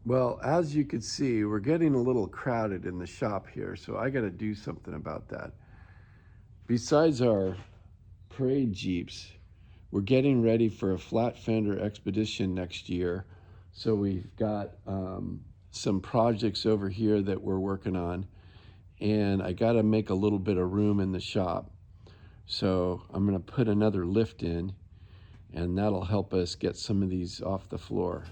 Well, as you can see, we're getting a little crowded in the shop here, so I got to do something about that. Besides our parade Jeeps, we're getting ready for a flat fender expedition next year. So we've got some projects over here that we're working on, and I got to make a little bit of room in the shop. So I'm going to put another lift in, and that'll help us get some of these off the floor.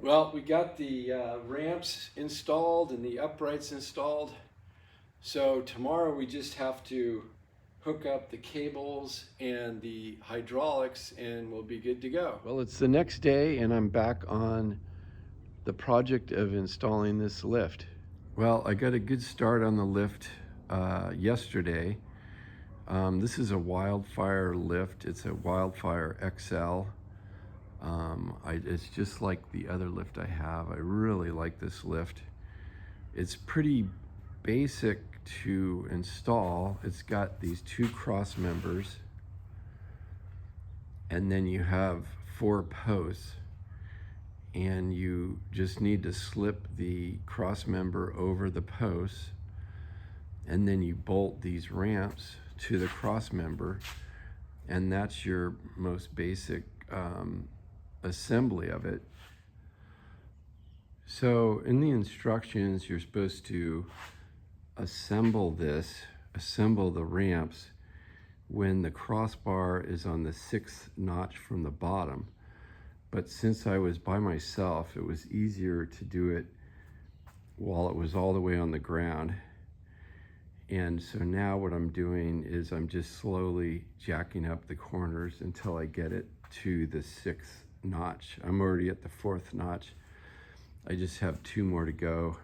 Well, we got the ramps installed and the uprights installed. So tomorrow we just have to hook up the cables and the hydraulics and we'll be good to go. Well, it's the next day and I'm back on the project of installing this lift. Well, I got a good start on the lift yesterday. This is a Wildfire lift. It's a Wildfire XL. It's just like the other lift I have. I really like this lift. It's pretty basic to install. It's got these 2 cross members, and then you have 4 posts, and you just need to slip the cross member over the posts, and then you bolt these ramps to the cross member, and that's your most basic assembly of it. So in the instructions, you're supposed to assemble the ramps when the crossbar is on the 6th notch from the bottom. But since I was by myself, it was easier to do it while it was all the way on the ground. And so now what I'm doing is I'm just slowly jacking up the corners until I get it to the 6th notch. I'm already at the 4th notch. I just have 2 more to go.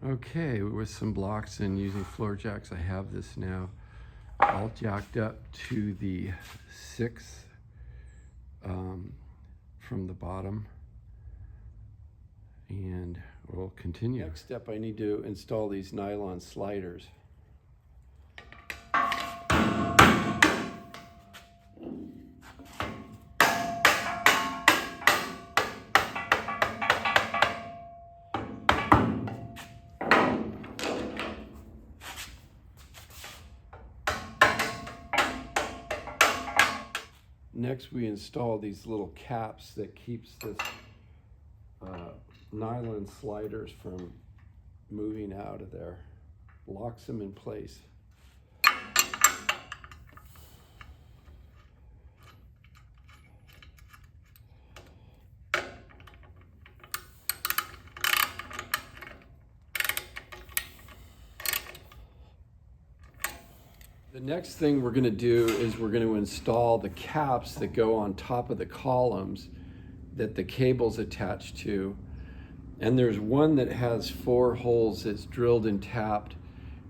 Okay, with some blocks and using floor jacks, I have this now all jacked up to the 6th from the bottom, and we'll continue. Next step, I need to install these nylon sliders. Next, we install these little caps that keeps this nylon sliders from moving out of there, locks them in place. The next thing we're going to do is we're going to install the caps that go on top of the columns that the cable's attached to. And there's one that has 4 holes that's drilled and tapped,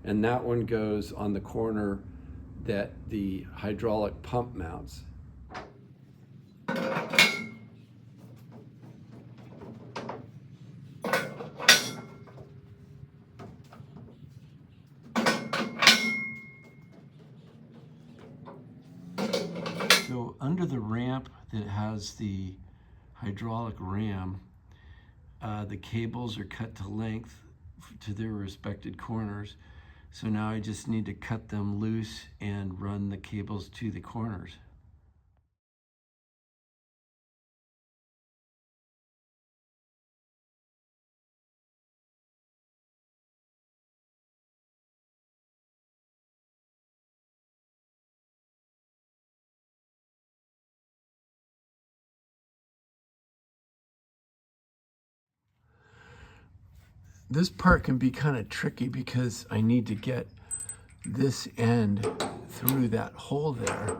and that one goes on the corner that the hydraulic pump mounts. So under the ramp that has the hydraulic ram, the cables are cut to length to their respected corners. So now I just need to cut them loose and run the cables to the corners. This part can be kind of tricky because I need to get this end through that hole there.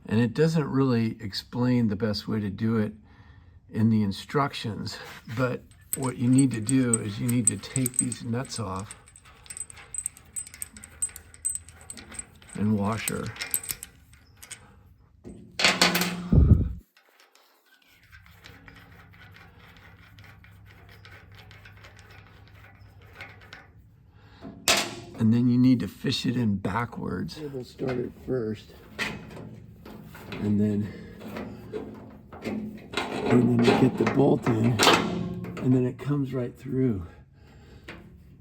And it doesn't really explain the best way to do it in the instructions. But what you need to do is you need to take these nuts off and washer. And then you need to fish it in backwards. We'll start it first, and then you get the bolt in, and then it comes right through.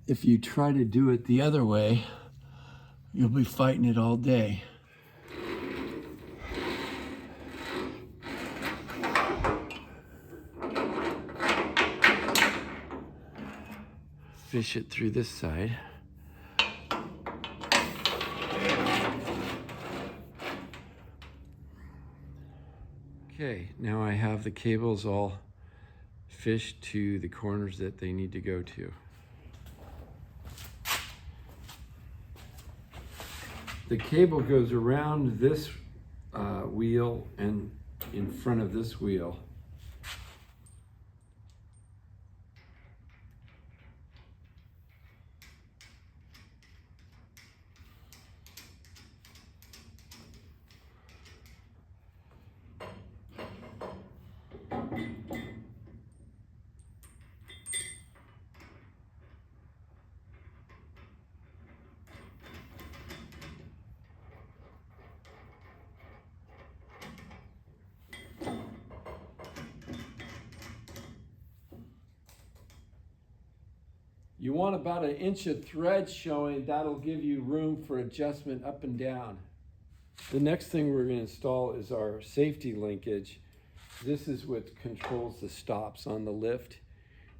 If you try to do it the other way, you'll be fighting it all day. Fish it through this side. Okay, now I have the cables all fished to the corners that they need to go to. The cable goes around this wheel and in front of this wheel. You want about 1 inch of thread showing. That'll give you room for adjustment up and down. The next thing we're going to install is our safety linkage. This is what controls the stops on the lift,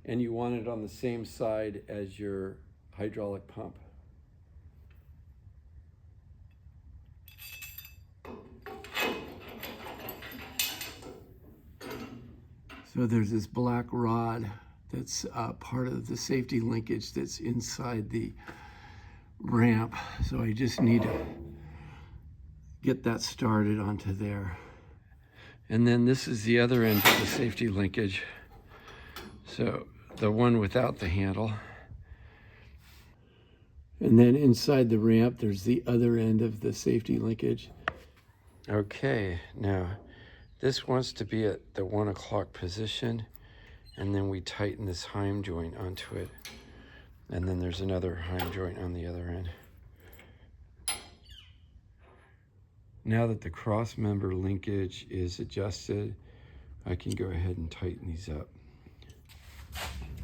and you want it on the same side as your hydraulic pump. So there's this black rod that's part of the safety linkage that's inside the ramp. So I just need to get that started onto there. And then this is the other end of the safety linkage. So the one without the handle. And then inside the ramp, there's the other end of the safety linkage. Okay, now this wants to be at the 1 o'clock position, and then we tighten this heim joint onto it. And then there's another heim joint on the other end. Now that the cross member linkage is adjusted, I can go ahead and tighten these up.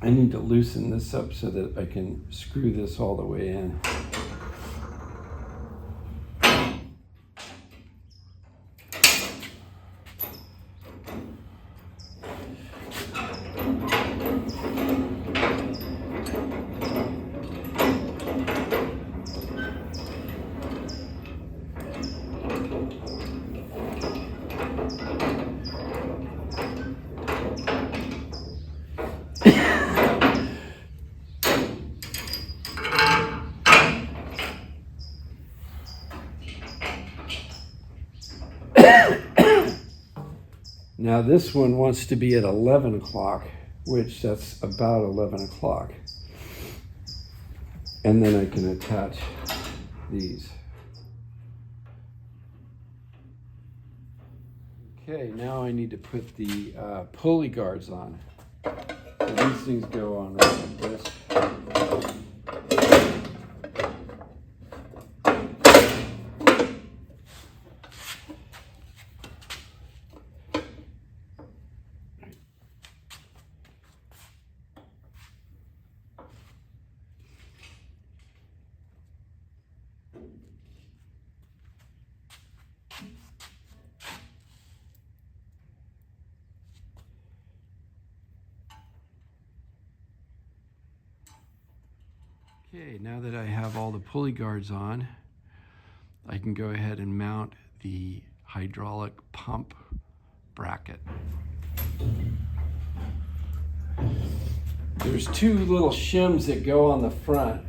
I need to loosen this up so that I can screw this all the way in. Now this one wants to be at 11 o'clock, which that's about 11 o'clock. And then I can attach these. Okay, now I need to put the pulley guards on. So these things go on right like this. Okay, now that I have all the pulley guards on, I can go ahead and mount the hydraulic pump bracket. There's 2 little shims that go on the front.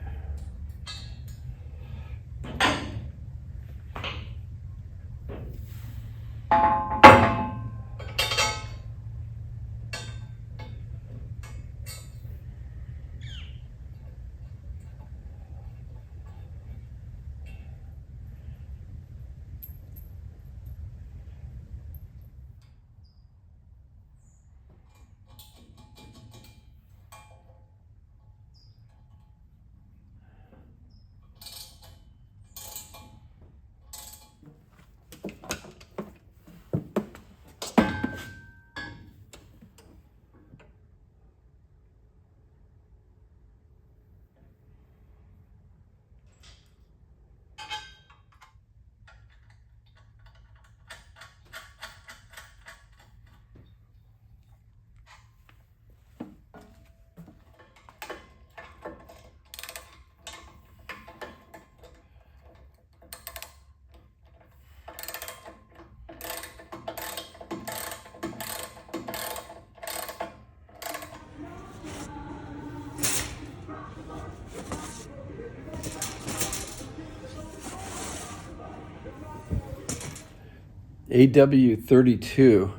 AW32,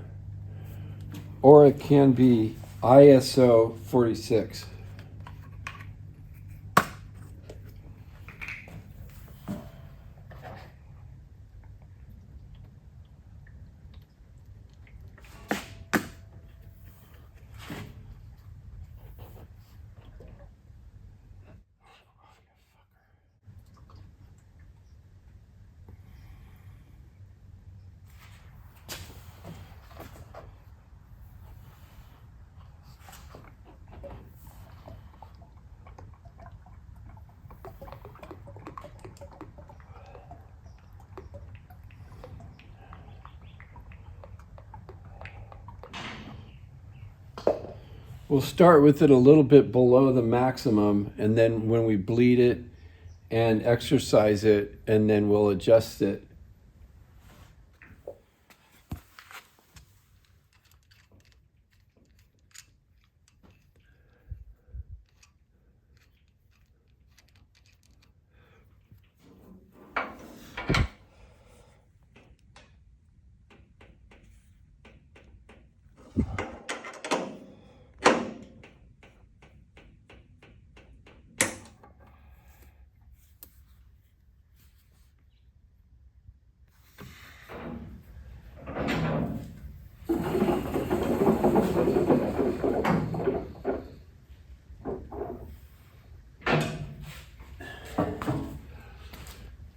or it can be ISO 46. We'll start with it a little bit below the maximum, and then when we bleed it and exercise it, and then we'll adjust it.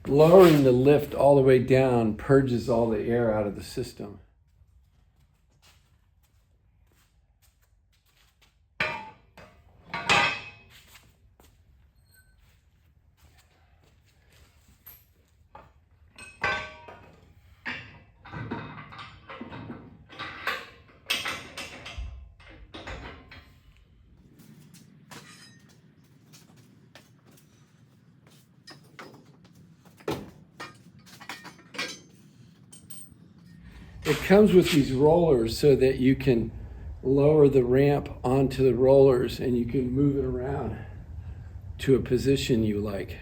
Lowering the lift all the way down purges all the air out of the system. It comes with these rollers so that you can lower the ramp onto the rollers and you can move it around to a position you like.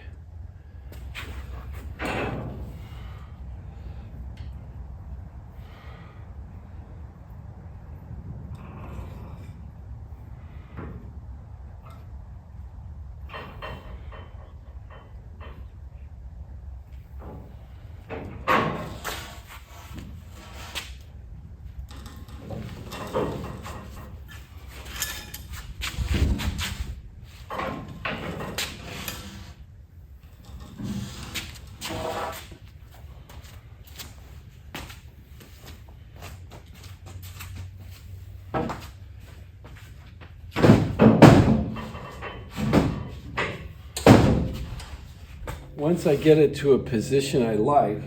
Once I get it to a position I like,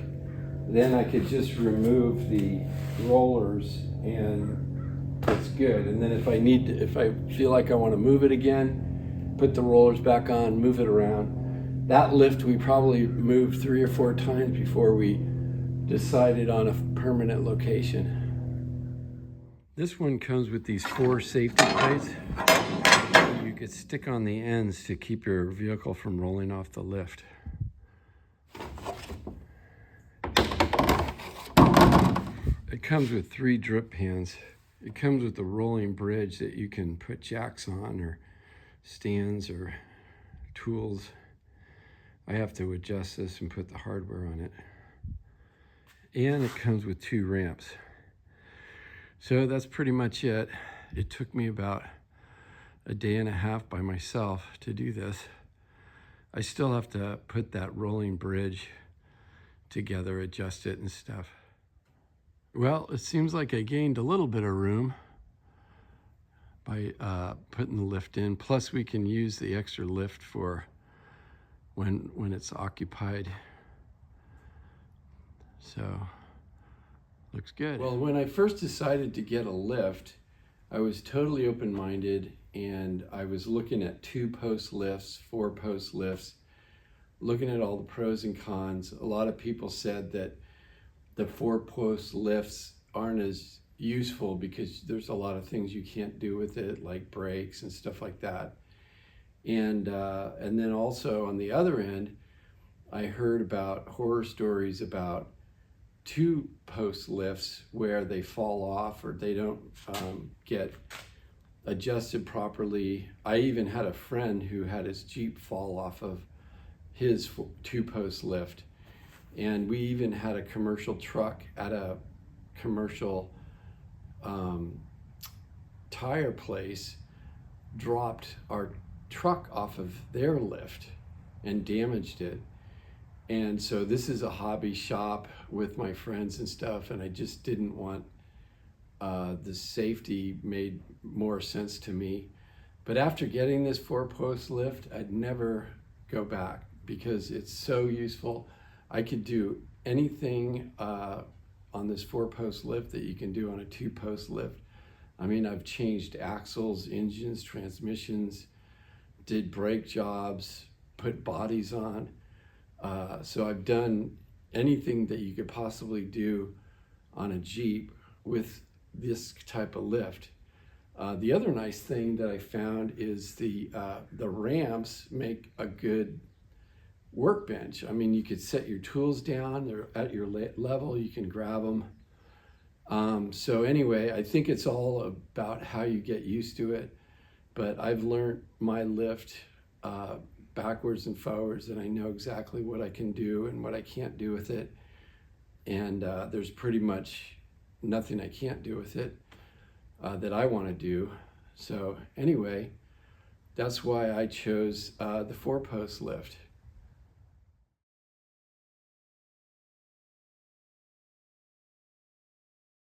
then I could just remove the rollers and it's good. And then if I feel like I want to move it again, put the rollers back on, move it around. That lift we probably moved 3 or 4 times before we decided on a permanent location. This one comes with these 4 safety plates. You could stick on the ends to keep your vehicle from rolling off the lift. It comes with 3 drip pans. It comes with a rolling bridge that you can put jacks on or stands or tools. I have to adjust this and put the hardware on it. And it comes with 2 ramps. So that's pretty much it. It took me about a day and a half by myself to do this. I still have to put that rolling bridge together, adjust it and stuff. Well, it seems like I gained a little bit of room by putting the lift in. Plus we can use the extra lift for when it's occupied. So, looks good. Well, when I first decided to get a lift, I was totally open-minded and I was looking at 2-post lifts, 4-post lifts, looking at all the pros and cons. A lot of people said that the 4-post lifts aren't as useful because there's a lot of things you can't do with it, like brakes and stuff like that. And then also on the other end, I heard about horror stories about 2-post lifts where they fall off or they don't get adjusted properly. I even had a friend who had his Jeep fall off of his 2-post lift. And we even had a commercial truck at a commercial tire place dropped our truck off of their lift and damaged it. And so this is a hobby shop with my friends and stuff, and I just didn't want the safety made more sense to me. But after getting this 4-post lift, I'd never go back because it's so useful. I could do anything on this 4-post lift that you can do on a 2-post lift. I mean, I've changed axles, engines, transmissions, did brake jobs, put bodies on. So I've done anything that you could possibly do on a Jeep with this type of lift. The other nice thing that I found is the ramps make a good workbench. I mean, you could set your tools down, they're at your level, you can grab them. So anyway, I think it's all about how you get used to it, but I've learned my lift backwards and forwards, and I know exactly what I can do and what I can't do with it. And there's pretty much nothing I can't do with it that I want to do. So anyway, that's why I chose the 4-post lift.